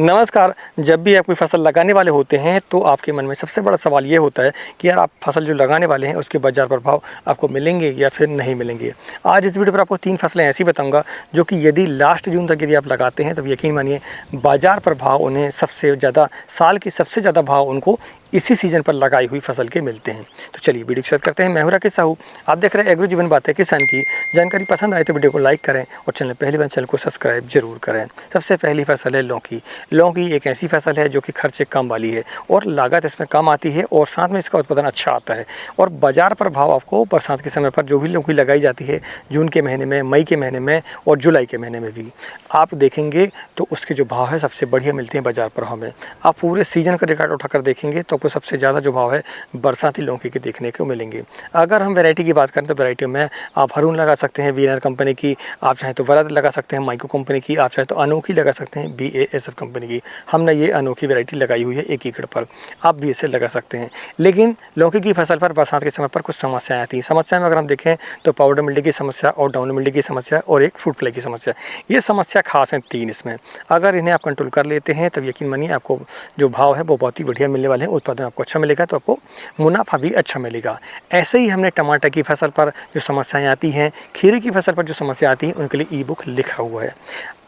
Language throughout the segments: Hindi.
नमस्कार। जब भी आप कोई फसल लगाने वाले होते हैं तो आपके मन में सबसे बड़ा सवाल ये होता है कि यार आप फसल जो लगाने वाले हैं उसके बाज़ार प्रभाव आपको मिलेंगे या फिर नहीं मिलेंगे। आज इस वीडियो पर आपको 3 फसलें ऐसी बताऊंगा जो कि यदि लास्ट जून तक यदि आप लगाते हैं तो यकीन मानिए बाज़ार प्रभाव उन्हें सबसे ज़्यादा साल की सबसे ज़्यादा भाव उनको इसी सीज़न पर लगाई हुई फसल के मिलते हैं। तो चलिए वीडियो की शुरुआत करते हैं। मैं हूं राकेश साहू, आप देख रहे हैं एग्रो जीवन बातें किसान की। जानकारी पसंद आए तो वीडियो को लाइक करें और चैनल पहली बार चैनल को सब्सक्राइब जरूर करें। सबसे पहली फसल है लौकी। लौकी एक ऐसी फसल है जो कि खर्चे कम वाली है और लागत इसमें कम आती है और साथ में इसका उत्पादन अच्छा आता है। और बाज़ार प्रभाव आपको बरसात के समय पर जो भी लौकी लगाई जाती है जून के महीने में, मई के महीने में और जुलाई के महीने में भी आप देखेंगे तो उसके जो भाव है सबसे बढ़िया मिलते हैं बाज़ार प्रभाव में। आप पूरे सीजन का रिकॉर्ड उठाकर देखेंगे तो आपको सबसे ज़्यादा जो भाव है बरसाती लौकी के देखने को मिलेंगे। अगर हम वैरायटी की बात करें तो वैरायटी में आप हरून लगा सकते हैं वीनर कंपनी की, आप चाहें तो वरद लगा सकते हैं माइको कंपनी की, आप चाहें तो अनोखी लगा सकते हैं BASF कंपनी की। हमने ये अनोखी वैरायटी लगाई हुई है 1 एकड़ पर, आप भी इसे लगा सकते हैं। लेकिन लौकी की फसल पर बरसात के समय पर कुछ समस्याएं आती हैं। समस्या में अगर हम देखें तो पाउडर मिल्डी की समस्या और डाउन मिल्डी की समस्या और एक फ्रूट फ्लाई की समस्या। ये समस्या खास हैं 3 इसमें। अगर इन्हें आप कंट्रोल कर लेते हैं तब यकीन मानिए आपको जो भाव है वो बहुत ही बढ़िया मिलने वाले हैं, उत्पादन आपको अच्छा मिलेगा तो आपको मुनाफा भी अच्छा मिलेगा। ऐसे ही हमने टमाटर की फसल पर जो समस्याएं आती हैं, खीरे की फसल पर जो समस्या आती हैं उनके लिए ई-बुक लिखा हुआ है।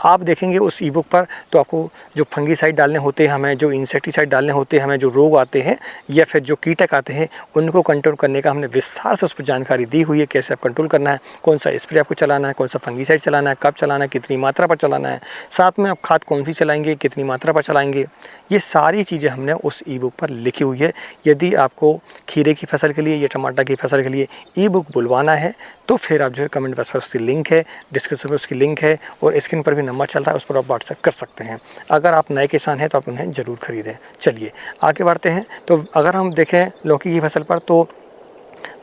आप देखेंगे उस ई-बुक पर तो आपको जो फंगीसाइड डालने होते हैं हमें, जो इंसेक्टिसाइड डालने होते हैं हमें, जो रोग आते हैं या फिर जो कीटक आते हैं उनको कंट्रोल करने का हमने विस्तार से उस पर जानकारी दी हुई है। कैसे आप कंट्रोल करना है, कौन सा स्प्रे आपको चलाना है, कौन सा फंगीसाइड चलाना है, कब चलाना है, कितनी मात्रा पर चलाना है, साथ में आप खाद कौन सी चलाएंगे, कितनी मात्रा पर चलाएंगे, ये सारी चीज़ें हमने उस ई-बुक पर लिखी हुई है। यदि आपको खीरे की फसल के लिए या टमाटर की फसल के लिए ई-बुक बुलवाना है तो फिर आप जो है कमेंट बॉक्स पर उसकी लिंक है, डिस्क्रिप्शन में उसकी लिंक है और स्क्रीन पर भी नंबर चल रहा है, उस पर आप व्हाट्सएप कर सकते हैं। अगर आप नए किसान हैं तो आप उन्हें ज़रूर खरीदें। चलिए आगे बढ़ते हैं। तो अगर हम देखें लौकी की फसल पर तो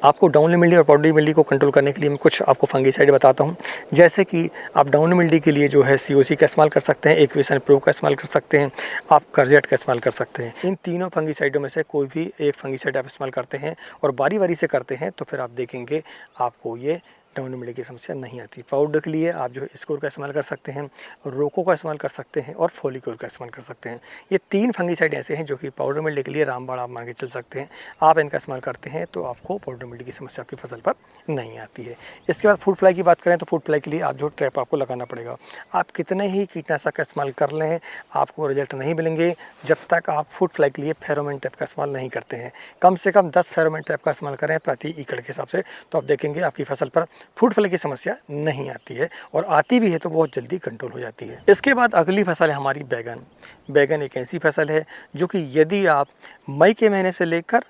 आपको डाउन मिल्डी और पाउडरी मिल्डी को कंट्रोल करने के लिए मैं कुछ आपको फंगीसाइड बताता हूं। जैसे कि आप डाउन मिल्डी के लिए जो है COC का इस्तेमाल कर सकते हैं, एक्वेशन प्रो का इस्तेमाल कर सकते हैं, आप करजेट का इस्तेमाल कर सकते हैं। इन तीनों फंगीसाइडों में से कोई भी एक फंगीसाइड आप इस्तेमाल करते हैं और बारी बारी से करते हैं तो फिर आप देखेंगे आपको ये डाउन मिल्डी की समस्या नहीं आती। पाउडर के लिए आप जो है स्कोर का इस्तेमाल कर सकते हैं, रोको का इस्तेमाल कर सकते हैं और फोलिक्योर का इस्तेमाल कर सकते हैं। ये 3 फंगीसाइड ऐसे हैं जो कि पाउडर मिल्डी के लिए रामबाण आप मान के चल सकते हैं। आप इनका इस्तेमाल करते हैं तो आपको पाउडर मिल्डी की समस्या आपकी फसल पर नहीं आती है। इसके बाद फ्रूट फ्लाई की बात करें तो फ्रूट फ्लाई के लिए आप जो ट्रैप आपको लगाना पड़ेगा। आप कितने ही कीटनाशक का इस्तेमाल कर लें आपको रिजल्ट नहीं मिलेंगे जब तक आप फ्रूट फ्लाई के लिए फेरोमोन ट्रैप का इस्तेमाल नहीं करते हैं। कम से कम 10 फेरोमोन ट्रैप का इस्तेमाल करें प्रति एकड़ के हिसाब से तो आप देखेंगे आपकी फसल पर फ्रूट फ्लाई की समस्या नहीं आती है और आती भी है तो बहुत जल्दी कंट्रोल हो जाती है। इसके बाद अगली फसल है हमारी बैगन। बैगन एक ऐसी फसल है जो कि यदि आप मई के महीने से लेकर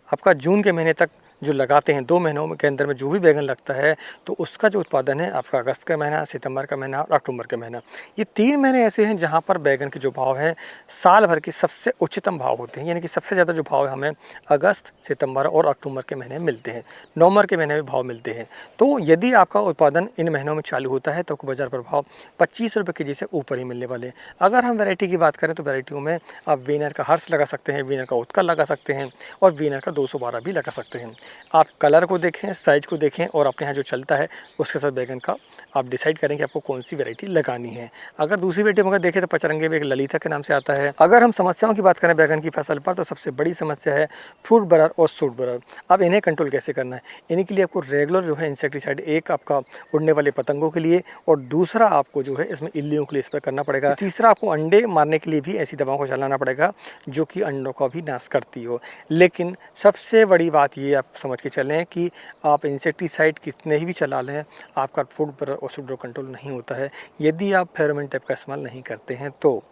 आपका जून के महीने तक जो लगाते हैं 2 महीनों के अंदर में जो भी बैगन लगता है तो उसका जो उत्पादन है आपका अगस्त का महीना, सितंबर का महीना और अक्टूबर का महीना, ये 3 महीने ऐसे हैं जहां पर बैगन के जो भाव हैं साल भर के सबसे उच्चतम भाव होते हैं। यानी कि सबसे ज़्यादा जो भाव है हमें अगस्त, सितंबर और अक्टूबर के महीने में मिलते हैं, नवंबर के महीने में भाव मिलते हैं। तो यदि आपका उत्पादन इन महीनों में चालू होता है तो आपको बाजार प्रभाव 25 रुपये के जी से ऊपर ही मिलने वाले हैं। अगर हम वैरायटी की बात करें तो वैरायटियों में आप वीनर का हर्ष लगा सकते हैं, वीनर का उत्कल लगा सकते हैं और वीनर का 212 भी लगा सकते हैं। आप कलर को देखें, साइज को देखें और अपने यहाँ जो चलता है उसके साथ बैगन का आप डिसाइड करें कि आपको कौन सी वैरायटी लगानी है। अगर दूसरी वैरायटी में अगर देखें तो पचरंगे में एक ललिता के नाम से आता है। अगर हम समस्याओं की बात करें बैगन की फसल पर तो सबसे बड़ी समस्या है फ्रूट बरर और सूट बरर। अब इन्हें कंट्रोल कैसे करना है? इन्हीं के लिए आपको रेगुलर जो है इंसेक्टिसाइड, एक आपका उड़ने वाले पतंगों के लिए और दूसरा आपको जो है इसमें इल्लियों के लिए स्प्रे करना पड़ेगा। तीसरा आपको अंडे मारने के लिए भी ऐसी दवाओं को चलाना पड़ेगा जो कि अंडों का भी नाश करती हो। लेकिन सबसे बड़ी बात ये आप समझ के चलें कि आप इंसेक्टिसाइड कितने ही भी चला लें आपका फ्रूट बरर और सूट बरर कंट्रोल नहीं होता है यदि आप फेरोमोन ट्रैप का इस्तेमाल नहीं करते हैं। तो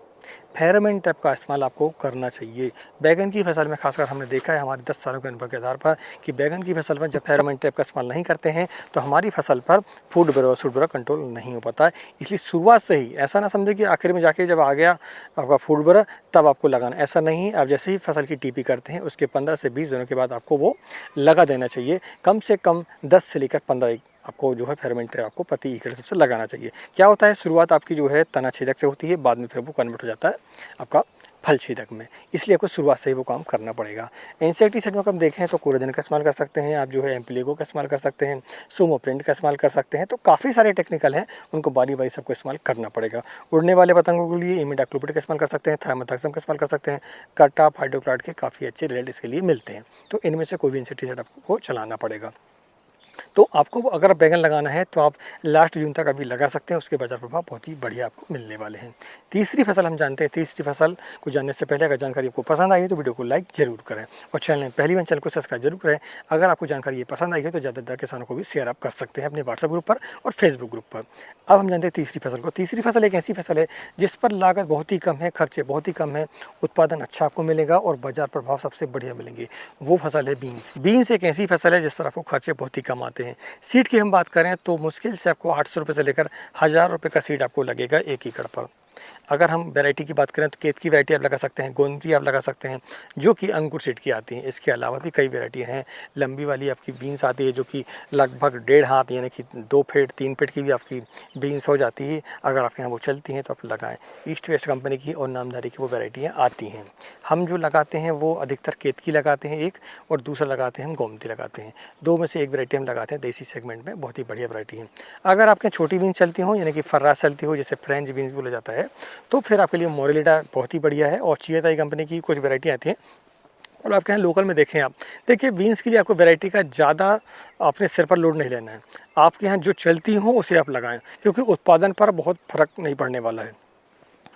फेरोमोन ट्रैप का इस्तेमाल आपको करना चाहिए। बैगन की फसल में खासकर हमने देखा है हमारे 10 सालों के अनुभव के आधार पर कि बैगन की फसल में जब फेरोमोन ट्रैप का इस्तेमाल नहीं करते हैं तो हमारी फसल पर फ्रूट बरर और सूट बरर कंट्रोल नहीं हो पाता है। इसलिए शुरुआत से ही ऐसा ना समझे कि आखिर में जाके जब आ गया आपका फ्रूट बरर तब आपको लगाना, ऐसा नहीं। आप जैसे ही फसल की टीपी करते हैं उसके 15 से 20 दिनों के बाद आपको वो लगा देना चाहिए। कम से कम 10 से लेकर 15 आपको जो है फेरोमोन ट्रैप आपको प्रति एकड़ सबसे लगाना चाहिए। क्या होता है, शुरुआत आपकी जो है तना छेदक से होती है, बाद में फिर वो कन्वर्ट हो जाता है आपका फल छेदक में, इसलिए आपको शुरुआत से ही वो काम करना पड़ेगा। इंसेक्टिसाइड में हम देखें तो कोराजेन का इस्तेमाल कर सकते हैं, आप जो है एम्प्लीगो का इस्तेमाल कर सकते हैं, सोमोप्रिंट का इस्तेमाल कर सकते हैं। तो काफ़ी सारे टेक्निकल हैं, उनको बारी बारी सबको इस्तेमाल करना पड़ेगा। उड़ने वाले पतंगों के लिए इमिडाक्लोपिड का इस्तेमाल कर सकते हैं, थाइमेथाक्सम का इस्तेमाल कर सकते हैं, कटाप हाइड्रोक्लाड के काफ़ी अच्छे रिजल्ट इसके लिए मिलते हैं। तो इनमें से कोई भी इंसेक्टिसाइड आपको चलाना पड़ेगा। तो आपको अगर बैगन लगाना है तो आप लास्ट जून तक अभी लगा सकते हैं, उसके बाजार प्रभाव बहुत ही बढ़िया आपको मिलने वाले हैं। तीसरी फसल हम जानते हैं, तीसरी फसल को जानने से पहले अगर जानकारी आपको पसंद आई है तो वीडियो को लाइक जरूर करें और चैनल पहली बार चैनल को सब्सक्राइब जरूर करें। अगर आपको जानकारी ये पसंद आई है तो ज़्यादातर किसानों को भी शेयर आप कर सकते हैं अपने व्हाट्सएप ग्रुप पर और फेसबुक ग्रुप पर। अब हम जानते हैं तीसरी फसल को। तीसरी फसल एक ऐसी फसल है जिस पर लागत बहुत ही कम है, खर्चे बहुत ही कम है, उत्पादन अच्छा आपको मिलेगा और बाजार प्रभाव सबसे बढ़िया मिलेंगे। वो फसल है बीन्स। बीन्स एक ऐसी फसल है जिस पर आपको खर्चे बहुत ही कम आते हैं। सीड की हम बात करें तो मुश्किल से आपको 800 रुपये से लेकर 1000 रुपये का सीड आपको लगेगा 1 एकड़ पर। अगर हम वैरायटी की बात करें तो केत की वैरायटी आप लगा सकते हैं, गोंदती आप लगा सकते हैं जो कि अंकुर सीड की आती हैं। इसके अलावा भी कई वैरायटी हैं, लंबी वाली आपकी बीन्स आती है जो कि लगभग 1.5 हाथ यानी कि 2 फीट 3 फीट की भी आपकी बीन्स हो जाती है। अगर आपके यहाँ वो चलती हैं तो आप लगाएं। ईस्ट वेस्ट कंपनी की और नामधारी की वो वैरायटियाँ आती हैं। हम जो लगाते हैं वो अधिकतर केत की लगाते हैं एक, और दूसरा लगाते हैं हम गोमती लगाते हैं। दो में से एक वैरायटी हम लगाते हैं देसी सेगमेंट में, बहुत ही बढ़िया वैरायटी है। अगर आपके छोटी बीन्स चलती हो यानी कि फर्रास चलती हो, जैसे फ्रेंच बीन्स बोला जाता है, तो फिर आपके लिए मोरेलिडा बहुत ही बढ़िया है। और चियाताई कंपनी की कुछ वैरायटी आती हैं। और आपके यहाँ लोकल में देखें, आप देखिए बीन्स के लिए आपको वैरायटी का ज़्यादा अपने सिर पर लोड नहीं लेना है। आपके यहाँ जो चलती हो उसे आप लगाएं, क्योंकि उत्पादन पर बहुत फर्क नहीं पड़ने वाला है।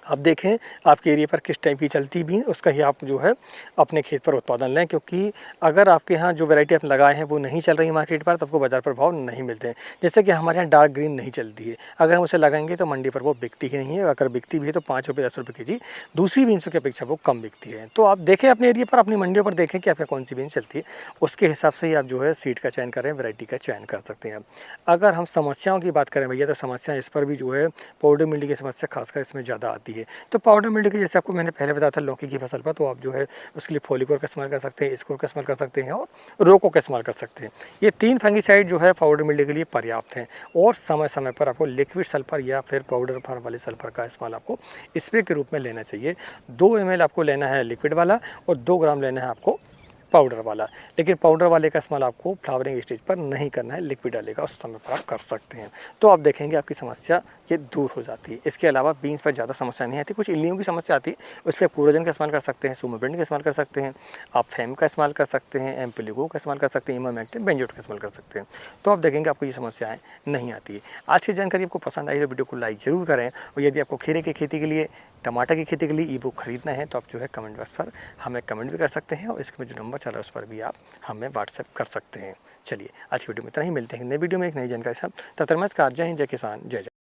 अब देखें आपके एरिया पर किस टाइप की चलती भी, उसका ही आप जो है अपने खेत पर उत्पादन लें। क्योंकि अगर आपके यहाँ जो वैरायटी आप लगाए हैं वो नहीं चल रही मार्केट पर तो आपको बाजार पर भाव नहीं मिलते हैं। जैसे कि हमारे यहाँ डार्क ग्रीन नहीं चलती है, अगर हम उसे लगाएंगे तो मंडी पर वो बिकती ही नहीं है। अगर बिकती भी है तो 5 रुपये 10 रुपये के जी, दूसरी बीन्सों की अपेक्षा वो कम बिकती है। तो आप देखें अपने एरिया पर, अपनी मंडियों पर देखें कि आपका कौन सी बीन्स चलती है, उसके हिसाब से ही आप जो है सीड का चयन करें, वैरायटी का चयन कर सकते हैं। अगर हम समस्याओं की बात करें भैया, तो समस्या इस पर भी जो है पाउडर मिल्डी की समस्या खासकर इसमें ज़्यादा आती है। तो पाउडर मिल्डी की जैसे आपको मैंने पहले बताया था लौकी की फसल पर, तो आप जो है उसके लिए फोलिकोर का इस्तेमाल कर सकते हैं, स्कोर का इस्तेमाल कर सकते हैं और रोको का इस्तेमाल कर सकते हैं। ये 3 फंगिसाइड जो है पाउडर मिल्डी के लिए पर्याप्त हैं। और समय समय पर आपको लिक्विड सल्फर या फिर पाउडर फॉर्म वाले सल्फर का इस्तेमाल आपको स्प्रे के रूप में लेना चाहिए। 2 ml आपको लेना है लिक्विड वाला और 2 ग्राम लेना है आपको पाउडर वाला। लेकिन पाउडर वाले का इस्तेमाल आपको फ्लावरिंग स्टेज पर नहीं करना है, लिक्विड वाले का उस समय पर आप कर सकते हैं। तो आप देखेंगे आपकी समस्या ये दूर हो जाती है। इसके अलावा बीन्स पर ज़्यादा समस्या नहीं आती, कुछ इल्लियों की समस्या आती है, उससे कोराजेन का इस्तेमाल कर सकते हैं, सोमोप्रिंट का इस्तेमाल कर सकते हैं, आप फेम का इस्तेमाल कर सकते हैं, एम्प्लीगो का इस्तेमाल कर सकते हैं, इमामेक्टिन बेंजोएट का इस्तेमाल कर सकते हैं। तो आप देखेंगे आपको ये समस्याएं नहीं आती है। आज की जानकारी आपको पसंद आई तो वीडियो को लाइक ज़रूर करें। और यदि आपको खीरे की खेती के लिए, टमाटर की खेती के लिए ई बुक खरीदना है तो आप जो है कमेंट बॉक्स पर हमें कमेंट भी कर सकते हैं और इसमें जो नंबर चल रहा है उस पर भी आप हमें व्हाट्सएप कर सकते हैं। चलिए आज की वीडियो में इतना ही, मिलते हैं नई वीडियो में एक नई जानकारी के साथ। तब तक नमस्कार, जय हिंद, जय किसान, जय जय।